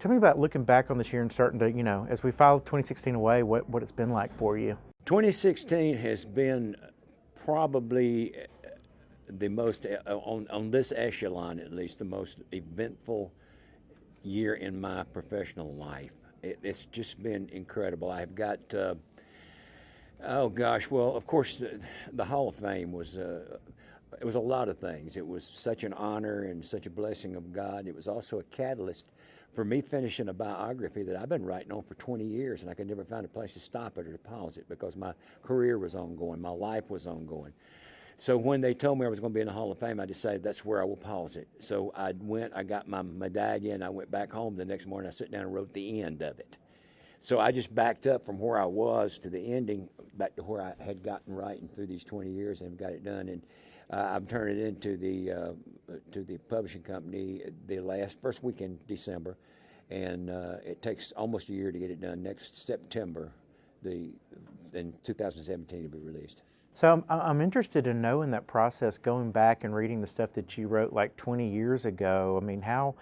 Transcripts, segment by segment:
Tell me about looking back on this year and starting to, as we file 2016 away, what it's been like for you. 2016 has been probably the most, on this echelon at least, the most eventful year in my professional life. It's just been incredible. I've got, oh gosh, well, of course, the Hall of Fame was. It was a lot of things. It was such an honor and such a blessing of God. It was also a catalyst for me finishing a biography that I've been writing on for 20 years, and I could never find a place to stop it or to pause it because my career was ongoing, my life was ongoing. So when they told me I was going to be in the Hall of Fame, I decided that's where I will pause it. So I went, I got my medallion, I went back home the next morning, I sat down and wrote the end of it. So I just backed up from where I was to the ending, back to where I had gotten writing through these 20 years and got it done. And I'm turning it into the publishing company the first week in December, and it takes almost a year to get it done. Next September, in 2017, it'll be released. So I'm interested in knowing that process, going back and reading the stuff that you wrote like 20 years ago. I mean, how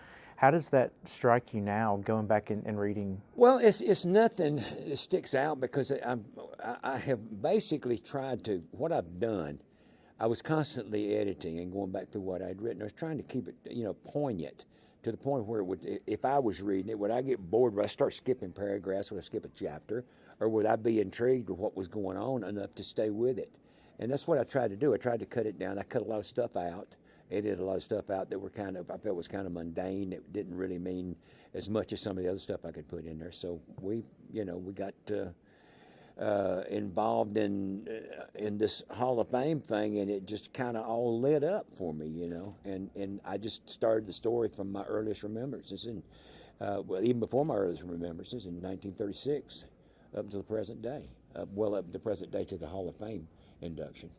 does that strike you now, going back and reading? Well, it's nothing that sticks out because I have basically tried to, what I've done, I was constantly editing and going back through what I'd written. I was trying to keep it, poignant to the point where it would, if I was reading it, would I get bored? Would I start skipping paragraphs? Would I skip a chapter? Or would I be intrigued with what was going on enough to stay with it? And that's what I tried to do. I tried to cut it down. I cut a lot of stuff out, edited a lot of stuff out that were I felt was kind of mundane. It didn't really mean as much as some of the other stuff I could put in there. So we got involved in this Hall of Fame thing, and it just kind of all lit up for me, and I just started the story from my earliest remembrances, and even before my earliest remembrances in 1936 up to the present day, up to the present day to the Hall of Fame induction.